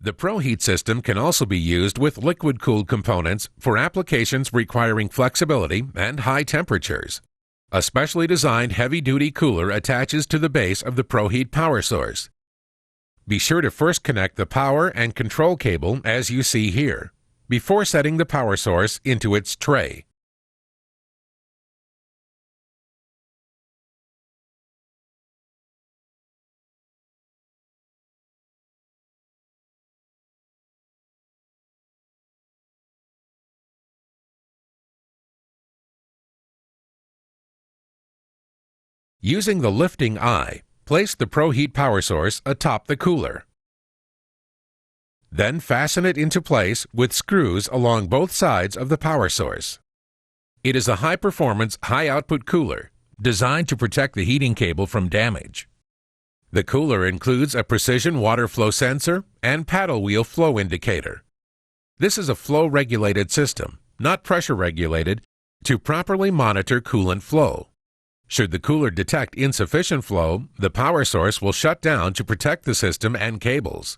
The ProHeat system can also be used with liquid-cooled components for applications requiring flexibility and high temperatures. A specially designed heavy-duty cooler attaches to the base of the ProHeat power source. Be sure to first connect the power and control cable as you see here, before setting the power source into its tray. Using the lifting eye, place the ProHeat power source atop the cooler. Then fasten it into place with screws along both sides of the power source. It is a high-performance, high-output cooler designed to protect the heating cable from damage. The cooler includes a precision water flow sensor and paddle wheel flow indicator. This is a flow-regulated system, not pressure-regulated, to properly monitor coolant flow. Should the cooler detect insufficient flow, the power source will shut down to protect the system and cables.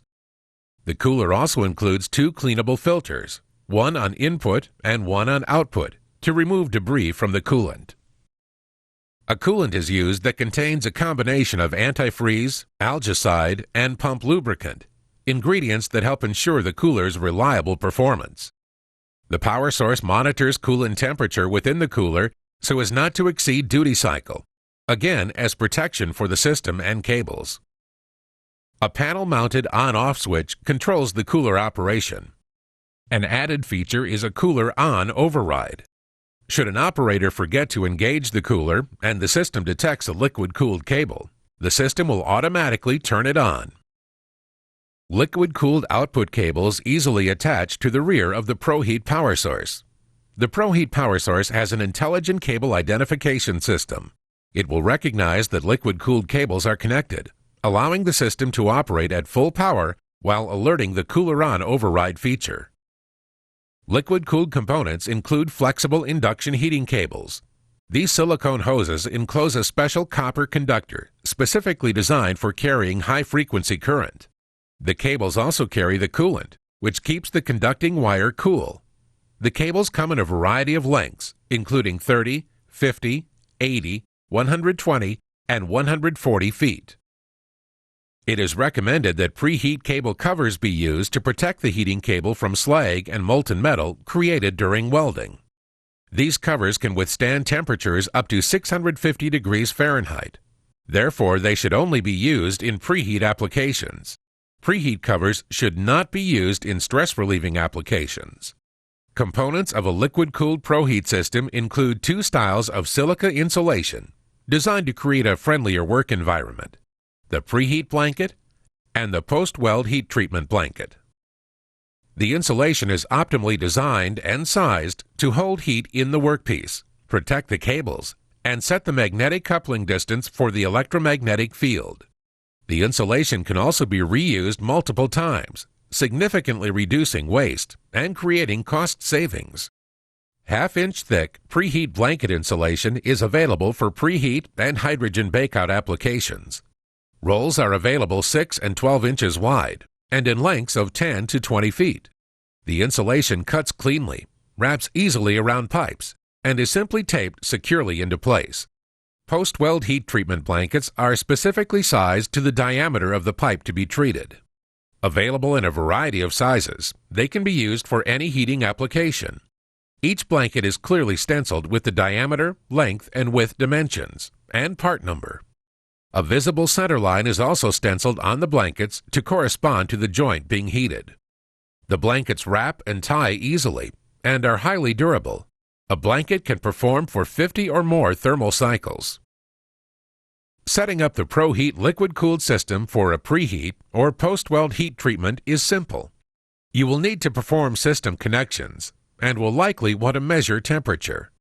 The cooler also includes two cleanable filters, one on input and one on output, to remove debris from the coolant. A coolant is used that contains a combination of antifreeze, algicide, and pump lubricant, ingredients that help ensure the cooler's reliable performance. The power source monitors coolant temperature within the cooler so as not to exceed duty cycle, again as protection for the system and cables. A panel-mounted on-off switch controls the cooler operation. An added feature is a cooler on override. Should an operator forget to engage the cooler and the system detects a liquid-cooled cable, the system will automatically turn it on. Liquid-cooled output cables easily attach to the rear of the ProHeat power source. The ProHeat power source has an intelligent cable identification system. It will recognize that liquid-cooled cables are connected, allowing the system to operate at full power while alerting the cooler-on override feature. Liquid-cooled components include flexible induction heating cables. These silicone hoses enclose a special copper conductor specifically designed for carrying high-frequency current. The cables also carry the coolant, which keeps the conducting wire cool. The cables come in a variety of lengths, including 30, 50, 80, 120, and 140 feet. It is recommended that preheat cable covers be used to protect the heating cable from slag and molten metal created during welding. These covers can withstand temperatures up to 650 degrees Fahrenheit. Therefore, they should only be used in preheat applications. Preheat covers should not be used in stress-relieving applications. Components of a liquid-cooled ProHeat system include two styles of silica insulation designed to create a friendlier work environment: the preheat blanket and the post-weld heat treatment blanket. The insulation is optimally designed and sized to hold heat in the workpiece, protect the cables, and set the magnetic coupling distance for the electromagnetic field. The insulation can also be reused multiple times, significantly reducing waste and creating cost savings. Half-inch thick preheat blanket insulation is available for preheat and hydrogen bakeout applications. Rolls are available 6 and 12 inches wide and in lengths of 10 to 20 feet. The insulation cuts cleanly, wraps easily around pipes, and is simply taped securely into place. Post-weld heat treatment blankets are specifically sized to the diameter of the pipe to be treated. Available in a variety of sizes, they can be used for any heating application. Each blanket is clearly stenciled with the diameter, length, and width dimensions, and part number. A visible center line is also stenciled on the blankets to correspond to the joint being heated. The blankets wrap and tie easily and are highly durable. A blanket can perform for 50 or more thermal cycles. Setting up the ProHeat liquid-cooled system for a preheat or post-weld heat treatment is simple. You will need to perform system connections and will likely want to measure temperature.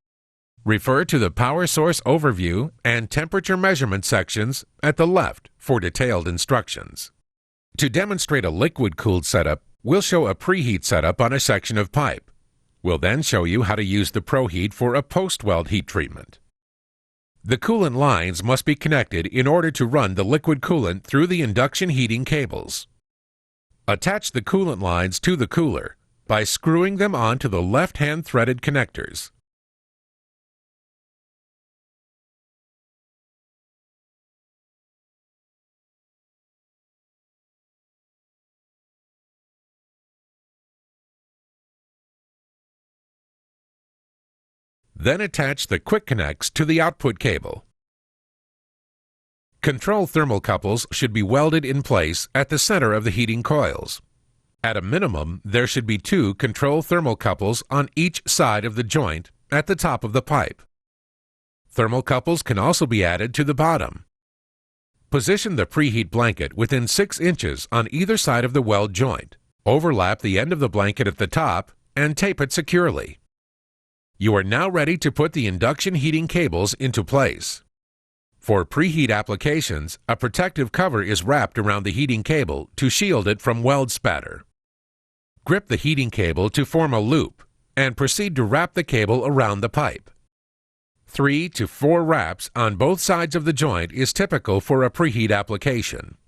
Refer to the Power Source Overview and Temperature Measurement sections at the left for detailed instructions. To demonstrate a liquid-cooled setup, we'll show a preheat setup on a section of pipe. We'll then show you how to use the ProHeat for a post-weld heat treatment. The coolant lines must be connected in order to run the liquid coolant through the induction heating cables. Attach the coolant lines to the cooler by screwing them onto the left-hand threaded connectors. Then attach the quick connects to the output cable. Control thermocouples should be welded in place at the center of the heating coils. At a minimum, there should be 2 control thermocouples on each side of the joint at the top of the pipe. Thermocouples can also be added to the bottom. Position the preheat blanket within 6 inches on either side of the weld joint. Overlap the end of the blanket at the top and tape it securely. You are now ready to put the induction heating cables into place. For preheat applications, a protective cover is wrapped around the heating cable to shield it from weld spatter. Grip the heating cable to form a loop and proceed to wrap the cable around the pipe. 3 to 4 wraps on both sides of the joint is typical for a preheat application.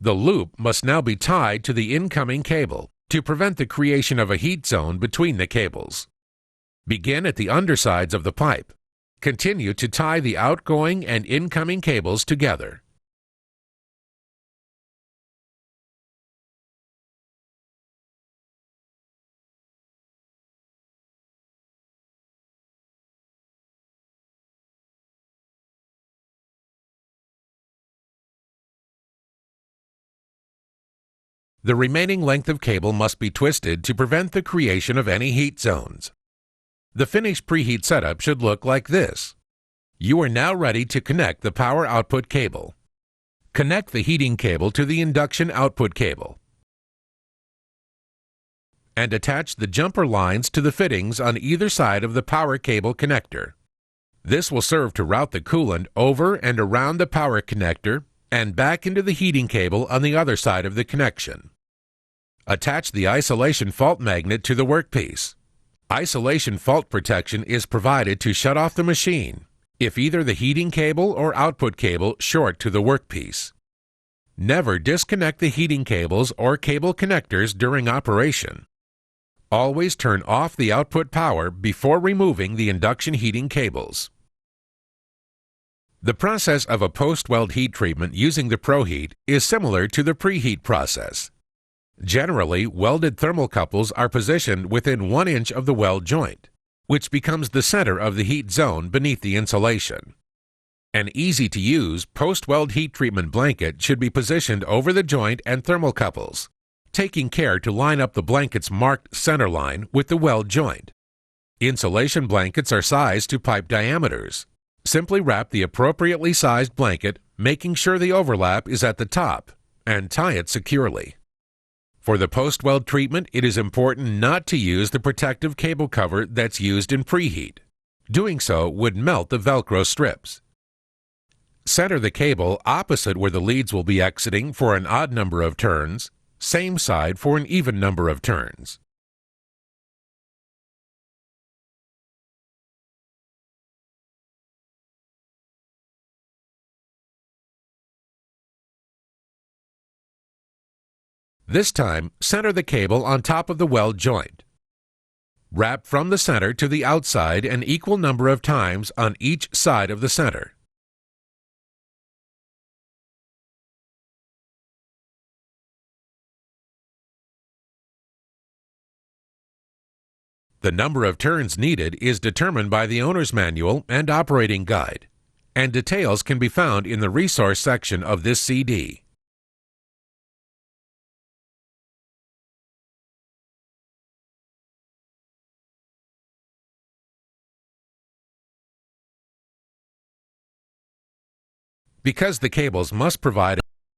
The loop must now be tied to the incoming cable to prevent the creation of a heat zone between the cables. Begin at the undersides of the pipe. Continue to tie the outgoing and incoming cables together. The remaining length of cable must be twisted to prevent the creation of any heat zones. The finished preheat setup should look like this. You are now ready to connect the power output cable. Connect the heating cable to the induction output cable and attach the jumper lines to the fittings on either side of the power cable connector. This will serve to route the coolant over and around the power connector and back into the heating cable on the other side of the connection. Attach the isolation fault magnet to the workpiece. Isolation fault protection is provided to shut off the machine if either the heating cable or output cable short to the workpiece. Never disconnect the heating cables or cable connectors during operation. Always turn off the output power before removing the induction heating cables. The process of a post-weld heat treatment using the ProHeat is similar to the preheat process. Generally, welded thermocouples are positioned within 1 inch of the weld joint, which becomes the center of the heat zone beneath the insulation. An easy-to-use post-weld heat treatment blanket should be positioned over the joint and thermocouples, taking care to line up the blanket's marked center line with the weld joint. Insulation blankets are sized to pipe diameters. Simply wrap the appropriately sized blanket, making sure the overlap is at the top, and tie it securely. For the post-weld treatment, it is important not to use the protective cable cover that's used in preheat. Doing so would melt the Velcro strips. Center the cable opposite where the leads will be exiting for an odd number of turns, same side for an even number of turns. This time, center the cable on top of the weld joint. Wrap from the center to the outside an equal number of times on each side of the center. The number of turns needed is determined by the owner's manual and operating guide, and details can be found in the resource section of this CD. Because the cables must provide